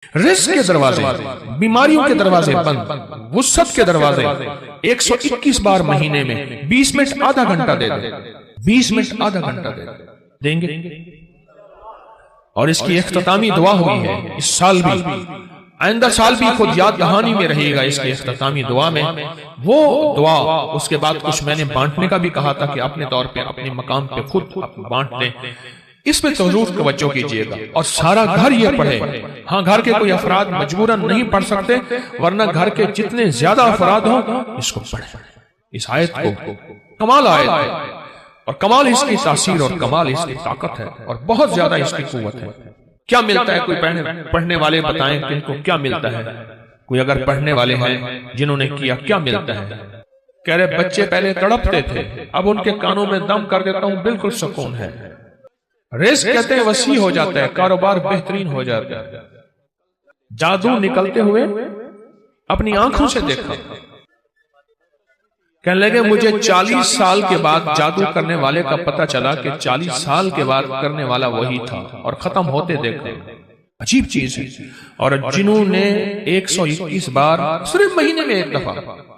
رزق کے دروازے، بیماریوں کے دروازے بند، وسعت کے دروازے 121 بار مہینے میں 20 منٹ آدھا گھنٹہ دے دیں، 20 منٹ آدھا گھنٹہ دیں گے۔ اور اس کی اختتامی دعا ہوئی ہے اس سال بھی، آئندہ سال بھی خود یاد دہانی میں رہے گا اس کی اختتامی دعا میں وہ دعا۔ اس کے بعد کچھ میں نے بانٹنے کا بھی کہا تھا کہ اپنے طور پہ اپنے مقام پہ خود بانٹ دیں، اس پہ ضرور توجہ کیجئے گا اور سارا گھر یہ پڑھے۔ ہاں گھر کے کوئی افراد مجبوراً نہیں پڑھ سکتے، ورنہ گھر کے جتنے زیادہ افراد ہوں اس کو پڑھیں، اس آیت کو۔ کمال آیت ہے اور کمال اس کی تاثیر اور کمال اس کی طاقت ہے اور بہت زیادہ اس کی قوت ہے۔ کیا ملتا ہے؟ کوئی پڑھنے والے بتائیں کہ ان کو کیا ملتا ہے؟ کوئی اگر پڑھنے والے ہیں جنہوں نے کیا، کیا ملتا ہے؟ کہہ رہے بچے پہلے تڑپتے تھے، اب ان کے کانوں میں دم کر دیتا ہوں، بالکل سکون ہے۔ رزق کہتے ہیں وسیع ہو جاتا ہے، کاروبار بہترین ہو جاتا ہے۔ جادو نکلتے ہوئے اپنی آنکھوں سے دیکھا، کہنے لگے مجھے 40 سال کے بعد جادو کرنے والے کا پتہ چلا کہ 40 سال کے بعد کرنے والا وہی تھا اور ختم ہوتے دیکھا۔ عجیب چیز ہے۔ اور جنہوں نے 121 بار صرف مہینے میں ایک دفعہ،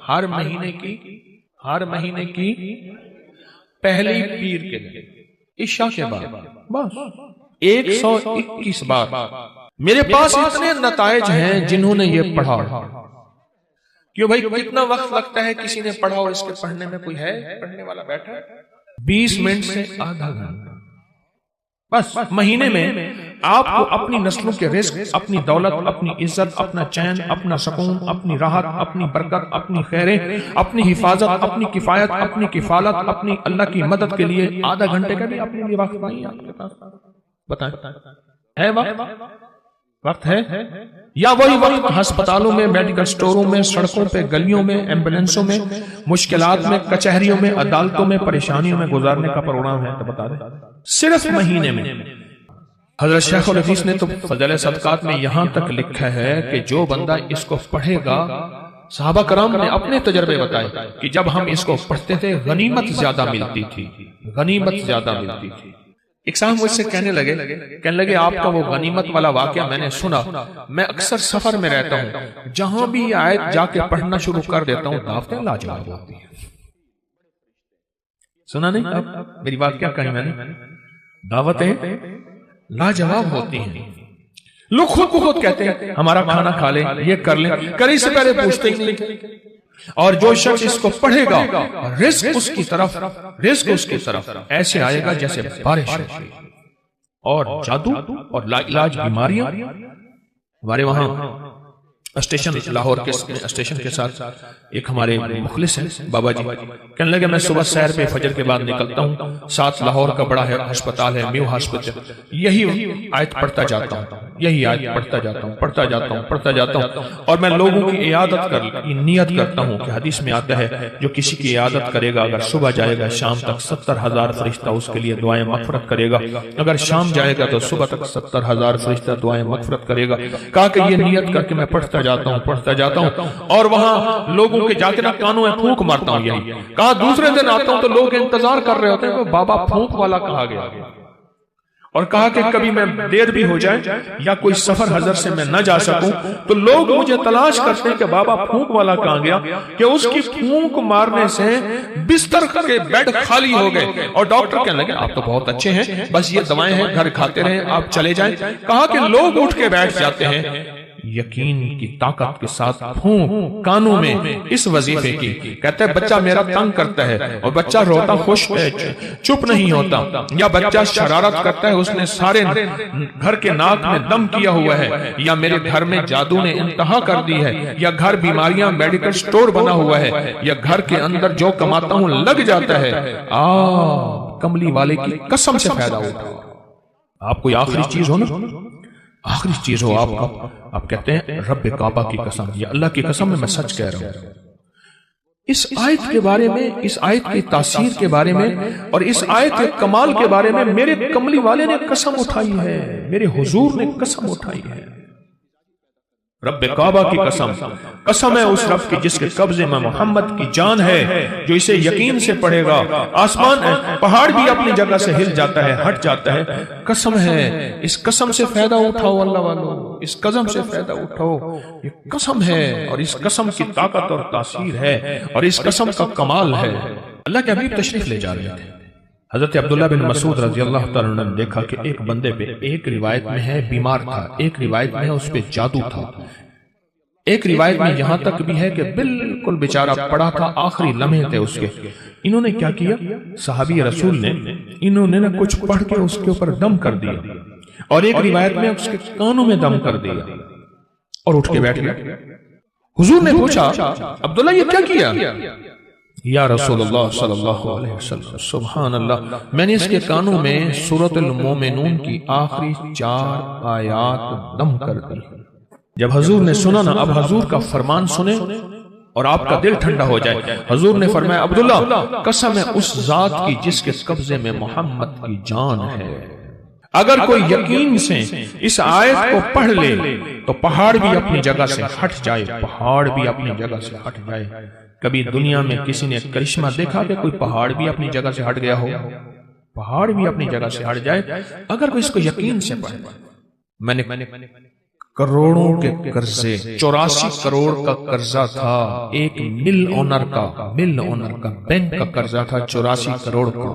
ہر مہینے کی پہلی پیر کے دن عشاء کے بعد بس 121 بار، میرے پاس اتنے نتائج ہیں جنہوں نے یہ پڑھا۔ کیوں بھائی کتنا وقت لگتا ہے کسی نے پڑھا اور اس کے پڑھنے میں کوئی ہے پڑھنے والا بیٹھا؟ 20 منٹ سے آدھا گھنٹہ بس مہینے میں آپ کو اپنی نسلوں کے رزق، اپنی دولت، اپنی عزت، اپنا چین، اپنا سکون، اپنی راحت، اپنی برکت، اپنی خیریں، اپنی حفاظت، اپنی کفایت، اپنی کفالت، اپنی اللہ کی مدد کے لیے آدھا گھنٹے کا بھی اپنے لیے وقت نہیں ہے آپ کے پاس؟ بتائیں ہے وقت ہے؟ یا وہی وقت ہسپتالوں میں، میڈیکل سٹوروں میں، سڑکوں پہ، گلیوں میں، ایمبولینسوں میں، مشکلات میں، کچہریوں میں، عدالتوں میں، پریشانیوں میں گزارنے کا پروگرام ہے؟ تو بتا دیں صرف مہینے میں۔ حضرت شیخ الحدیث نے تو فضائل صدقات میں یہاں تک لکھا ہے کہ جو بندہ اس کو پڑھے گا، صحابہ کرام نے اپنے تجربے بتائے کہ جب ہم اس کو پڑھتے تھے غنیمت زیادہ ملتی تھی، غنیمت زیادہ ملتی تھی۔ ایک صاحب مجھ سے کہنے لگے آپ کا وہ غنیمت والا واقعہ میں نے سنا، میں اکثر سفر میں رہتا ہوں، جہاں بھی یہ آیت جا کے پڑھنا شروع کر دیتا ہوں دعوتیں لاجواب ہوتی ہیں۔ سنا نہیں؟ اب میری بات کیا کہی میں نے؟ دعوتیں لاجواب ہوتی ہیں۔ لوگ خود کو خود کہتے ہیں ہمارا کھانا کھا لیں، یہ کر لیں، کرنے سے پہلے پوچھتے ہی نہیں۔ اور جو شخص اس کو پڑھے گا رزق اس کی طرف ایسے آئے گا جیسے بارش ہے۔ اور جادو اور لا علاج بیماریاں، ہمارے وہاں اسٹیشن لاہور کے اسٹیشن کے ساتھ ایک ہمارے مخلص ہیں بابا جی، کہنے لگے میں صبح سیر پہ فجر کے بعد نکلتا ہوں، ساتھ لاہور کا بڑا ہے ہسپتال ہے میو ہاسپٹل، یہی آیت پڑھتا جاتا ہوں، یہی آیت پڑھتا جاتا ہوں اور میں لوگوں کی عیادت کی نیت کرتا ہوں کہ حدیث میں آتا ہے جو کسی کی عیادت کرے گا، اگر صبح جائے گا شام تک 70,000 فرشتہ اس کے لیے دعائیں مغفرت کرے گا، اگر شام جائے گا تو صبح تک 70,000 فرشتہ دعائیں مغفرت کرے گا۔ کہا کہ یہ نیت کر کے میں پڑھتا جاتا ہوں اور وہاں لوگوں کے جا کے نا کانوں میں پھونک مارتا ہوں۔ یہی کہا دوسرے دن آتا ہوں تو لوگ انتظار کر رہے ہوتے ہیں کہ بابا پھونک والا کہا گیا، اور کہا کہ کبھی میں دیر بھی ہو جائے یا کوئی سفر حضر سے میں نہ جا سکوں تو لوگ مجھے تلاش کرتے ہیں کہ بابا پھونک والا کہاں گیا، کہ اس کی پھونک مارنے سے بستر کے بیڈ خالی ہو گئے اور ڈاکٹر کہنے لگے آپ تو بہت اچھے ہیں، بس یہ دوائیں ہیں گھر کھاتے رہیں، آپ چلے جائیں۔ کہا کہ لوگ اٹھ کے بیٹھ جاتے ہیں یقین کی طاقت کے ساتھ پھونک کانوں میں اس وظیفے کی، کہتے ہیں بچہ میرا تنگ کرتا ہے اور بچہ روتا خوش چپ نہیں ہوتا، یا بچہ شرارت کرتا ہے اس نے سارے گھر کے ناک میں دم کیا ہوا ہے، یا میرے گھر میں جادو نے انتہا کر دی ہے، یا گھر بیماریاں میڈیکل سٹور بنا ہوا ہے، یا گھر کے اندر جو کماتا ہوں لگ جاتا ہے، کملی والے کی قسم سے فائدہ ہوتا ہے۔ آپ کوئی آخری چیز ہو نا، آخری چیز ہو آپ کہتے ہیں رب کعبہ کی قسم، یا اللہ کی قسم میں سچ کہہ رہا ہوں۔ اس آیت کے بارے میں، اس آیت کی تاثیر کے بارے میں اور اس آیت کے کمال کے بارے میں میرے کملی والے نے قسم اٹھائی ہے، میرے حضور نے قسم اٹھائی ہے۔ رب کعبہ کی قسم، قسم ہے اس رب کی جس کے قبضے میں محمد کی جان ہے، جو اسے یقین سے پڑھے گا آسمان پہاڑ بھی اپنی جگہ سے ہل جاتا ہے، ہٹ جاتا ہے۔ قسم ہے، اس قسم سے فائدہ اٹھاؤ اللہ والو، اس قسم سے فائدہ اٹھاؤ، یہ قسم ہے اور اس قسم کی طاقت اور تاثیر ہے اور اس قسم کا کمال ہے۔ اللہ کے حبیب تشریف لے جا رہے تھے، حضرت عبداللہ بن مسعود رضی اللہ تعالیٰ عنہ نے دیکھا کہ ایک بندے پہ، ایک روایت میں ہے بیمار تھا، ایک روایت میں ہے اس پہ جادو تھا، ایک روایت میں یہاں تک بھی ہے کہ بالکل بیچارہ پڑا تھا، آخری لمحے تھے اس کے۔ انہوں نے کیا کیا؟ صحابی رسول نے انہوں نے کچھ پڑھ کے اس کے اوپر دم کر دیا، اور ایک روایت میں اس کے کانوں میں دم کر دیا اور اٹھ کے بیٹھ گیا۔ حضور نے پوچھا عبداللہ یہ کیا کیا؟ یا رسول اللہ صلی اللہ علیہ وسلم، سبحان اللہ، میں نے اس کے کانوں میں سورۃ المومنون کی آخری 4 آیات دم کر دی۔ جب حضور نے سنا نا، اب حضور کا فرمان سنیں اور آپ کا دل ٹھنڈا ہو جائے۔ حضور نے فرمایا عبداللہ قسم ہے اس ذات کی جس کے قبضے میں محمد کی جان ہے، اگر کوئی یقین سے اس آیت کو پڑھ لے تو پہاڑ بھی اپنی جگہ سے ہٹ جائے، پہاڑ بھی اپنی جگہ سے ہٹ جائے۔ کبھی دنیا میں کسی نے کرشمہ دیکھا کہ کوئی پہاڑ بھی اپنی جگہ سے ہٹ گیا ہو؟ پہاڑ بھی اپنی جگہ سے ہٹ جائے اگر کوئی اس کو یقین سے پڑھے۔ میں نے کروڑوں کے قرضے، 84 کروڑ کا قرضہ تھا ایک مل اونر کا بینک کا قرضہ تھا 84 کروڑ کا،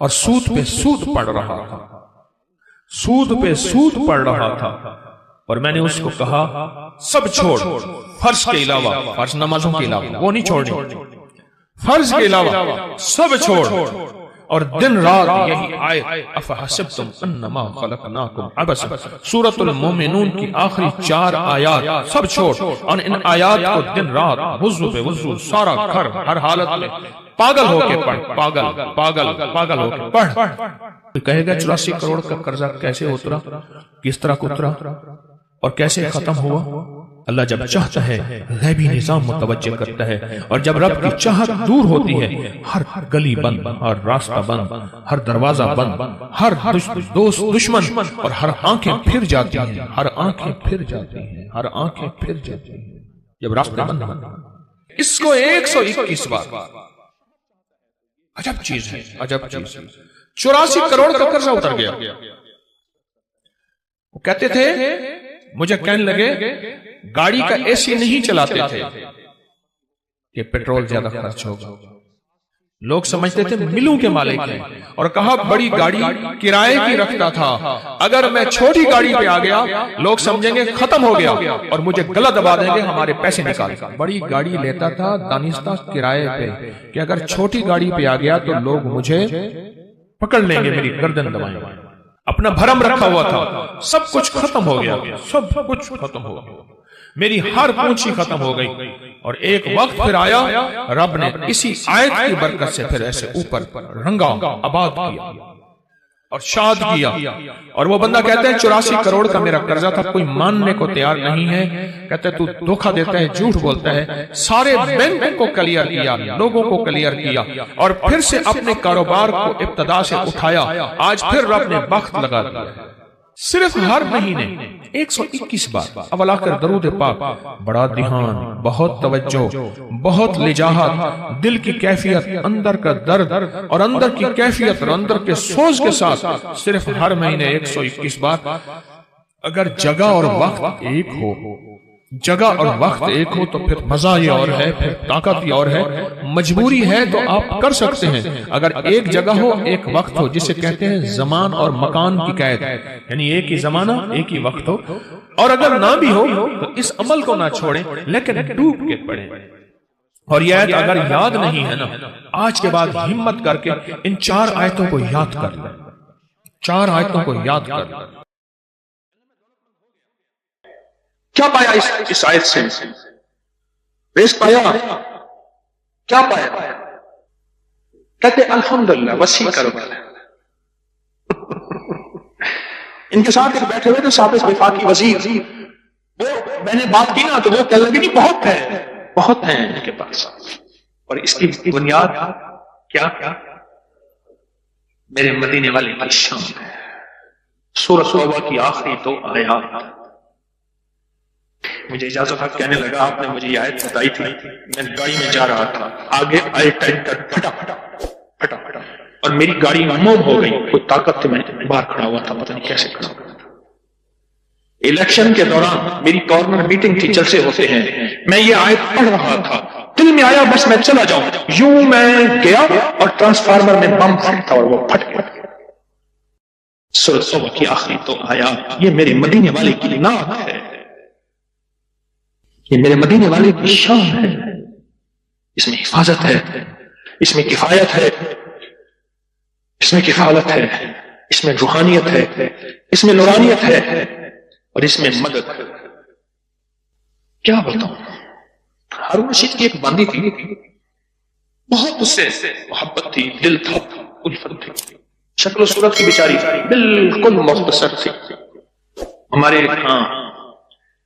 اور سود پہ سود پڑ رہا تھا، سود پہ سود پڑ رہا تھا، اور میں نے اس کو کہا سب چھوڑ، فرض کے علاوہ، فرض نمازوں کے علاوہ وہ نہیں چھوڑنی، فرض کے علاوہ سب چھوڑ، اور دن رات یہی آیت افحسبتم انما خلقناکم عبثا، سورۃ المومنون کی آخری 4 آیات سب چھوڑ، اور ان آیات کو دن رات وضو پہ وضو، سارا گھر ہر حالت میں پاگل ہو کے پڑھ، پاگل ہو کے پڑھ۔ کہے گا 84 کروڑ کا قرضہ کیسے اترا، کس طرح اترا اور کیسے ختم ہوا؟ اللہ جب چاہتا ہے غیبی نظام متوجہ کرتا ہے، اور جب رب کی چاہت دور ہوتی ہے ہر گلی بند، ہر راستہ بند، ہر دروازہ بند، ہر دوست دشمن، اور ہر آنکھیں پھر جاتی ہیں، ہر آنکھیں پھر جاتی ہیں، ہر آنکھیں پھر جاتی ہیں جب راستہ بند ہوتا ہے۔ اس کو 121 بار، عجب چیز ہے، عجب چیز ہے۔ 84 کروڑ کا قرضہ اتر گیا۔ وہ کہتے تھے، مجھے کہنے لگے گاڑی کا اے سی نہیں چلاتے تھے کہ پیٹرول زیادہ خرچ ہوگا، لوگ سمجھتے تھے ملوں کے مالک ہیں، اور کہا بڑی گاڑی کرائے کی رکھتا تھا، اگر میں چھوٹی گاڑی پہ آ گیا لوگ سمجھیں گے ختم ہو گیا اور مجھے گلا دبا دیں گے، ہمارے پیسے نکال۔ بڑی گاڑی لیتا تھا دانستہ کرائے پہ کہ اگر چھوٹی گاڑی پہ آ گیا تو لوگ مجھے پکڑ لیں گے، میری گردن دبائیں گے۔ اپنا بھرم رکھا ہوا تھا، سب کچھ ختم ہو گیا، سب کچھ ختم ہو گیا، میری ہر پونچھی ختم ہو گئی۔ اور ایک وقت پھر آیا، رب نے اسی آیت کی برکت سے پھر ایسے اوپر رنگا آباد کیا اور شاد کیا۔ اور وہ بندہ کہتا ہے 84 کروڑ کا میرا قرضہ تھا، کوئی ماننے کو تیار نہیں ہے، کہتا ہے تو دھوکہ دیتا ہے، جھوٹ بولتا ہے۔ سارے بینک کو کلیئر کیا، لوگوں کو کلیئر کیا، اور پھر سے اپنے کاروبار کو ابتدا سے اٹھایا۔ آج پھر رب نے وقت لگا دیا، صرف ہر مہینے 121 بار اولا کر درود پاک، بڑا دھیان، بہت توجہ، بہت لجاہت، دل کی کیفیت، اندر کا درد اور اندر کی کیفیت اور اندر کے سوز کے ساتھ صرف ہر مہینے 121 بار۔ اگر جگہ اور وقت ایک ہو، جگہ اور وقت ایک ہو تو پھر مزہ یہ اور ہے، پھر طاقت یہ اور ہے۔ مجبوری ہے تو آپ کر سکتے ہیں، اگر ایک جگہ ہو ایک وقت ہو، جسے کہتے ہیں زمان اور مکان کی قید، یعنی ایک ہی زمانہ ایک ہی وقت ہو، اور اگر نہ بھی ہو تو اس عمل کو نہ چھوڑیں لیکن ڈوب کے پڑھیں۔ اور یہ آیت اگر یاد نہیں ہے نا، آج کے بعد ہمت کر کے ان 4 آیتوں کو یاد کر لیں، 4 آیتوں کو یاد کر لیں۔ کیا پایا اس آیت سے؟ بیس پایا؟ کیا پایا؟ کہتے الحمدللہ وسیع کرو۔ ان کے ساتھ بیٹھے ہوئے تھے صاحب وفاقی وزیر، وہ میں نے بات کی نا تو وہ کہنے لگے نہیں بہت ہے، بہت ہیں ان کے پاس، اور اس کی بنیاد کیا؟ میرے مدینے والے کی شان ہے۔ سورۃ توبہ کی آخری 2 آیات، مجھے اجازت حق کہنے لگا آپ نے مجھے یہ آیت بتائی تھی، میں گاڑی میں جا رہا تھا، آگے آئے ٹینکر پھٹا اور میری گاڑی موم ہو گئی، کوئی طاقت تھی، میں باہر کھڑا ہوا تھا، پتہ نہیں کیسے کھڑا ہوا تھا۔ الیکشن کے دوران میری کارنر میٹنگ تھی، جلسے ہوتے ہیں، میں یہ آیت پڑھ رہا تھا، دل میں آیا بس میں چلا جاؤں، یوں میں گیا اور ٹرانسفارمر میں بم پھٹا اور وہ پھٹ گیا۔ سورۃ توبہ کی آخری تو آیات، یہ میرے مدینے والے کی نعت ہے، یہ میرے مدینے والے کی شان ہے، اس میں حفاظت ہے، اس میں کفایت ہے، اس میں کفالت ہے، اس میں روحانیت ہے، اس میں نورانیت ہے، اور اس میں مدد ہے۔ کیا بتاؤں، ہارون رشید کی ایک باندی تھی، بہت اس سے محبت تھی، دل تھا، الفت تھی، شکل و صورت کی بیچاری بالکل مختصر تھی۔ ہمارے ہاں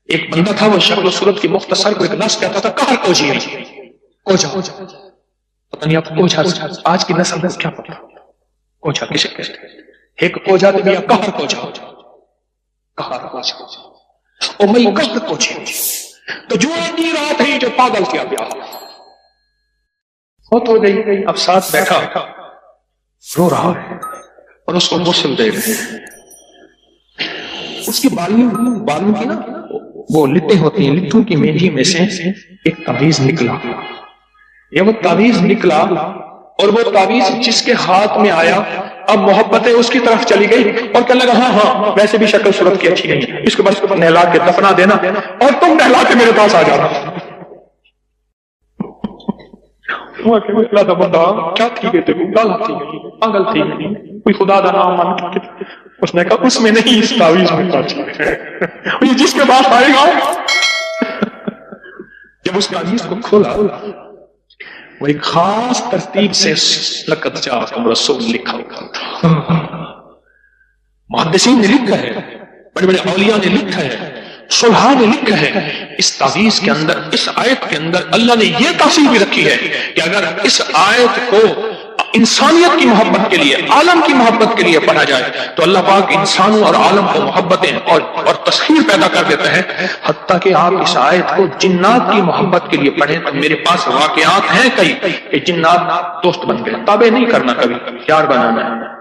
ایک بندہ تھا، وہ شکل و صورت کی مختصر کو ایک لفظ کہتا تھا، کہر کوجی، کوجا، پتہ نہیں آپ کوجا آج کی نسل کو کیا پتا، کوجا کسے کہتے ہیں، ایک کوجا تو بیا کہر کوجا، کہر کوجا، او میں کہر کوجی، تو جو آدھی رات ہے جو پاگل کیا گیا، فوت ہو گئی، اب ساتھ بیٹھا رو رہا ہے اور اس کو غسل دے رہے ہیں، اس کی بالوں کی نا وہ لٹیں ہوتی ہیں، لٹوں کی مینجی میں سے ایک تعویذ نکلا، یہ وہ تعویذ نکلا اور وہ تعویذ جس کے ہاتھ میں آیا اب محبتیں اس کی طرف چلی گئی اور کہنے لگا ہاں ویسے بھی شکل صورت کی اچھی نہیں ہے، اس کو بس نہلا کے دفنا دینا اور تم نہلا کے میرے پاس آ جانا۔ کیا تھی گئی پاگل تھی، کوئی خدا دا نام مان، اس نے کہا اس میں نہیں، اس تعویذ میں، جس کے پاس آئے گا۔ جب اس تعویذ کو کھولا وہ ایک خاص ترتیب سے لقد جاءکم رسول لکھا ہوا تھا، محدثین نے لکھا ہے، بڑے بڑے اولیاء نے لکھا ہے، صلحاء نے لکھا ہے، اس تعویذ کے اندر، اس آیت کے اندر اللہ نے یہ تاثیر بھی رکھی ہے کہ اگر اس آیت کو انسانیت کی محبت کے لیے، عالم کی محبت کے لیے پڑھا جائے تو اللہ پاک انسانوں اور عالم کو محبتیں اور تسخیر پیدا کر دیتا ہے، حتیٰ کہ آپ اس آیت کو جنات کی محبت کے لیے پڑھیں تو میرے پاس واقعات ہیں کئی کہ جنات دوست بن گئے، تابع نہیں کرنا، کبھی یار بنانا ہے۔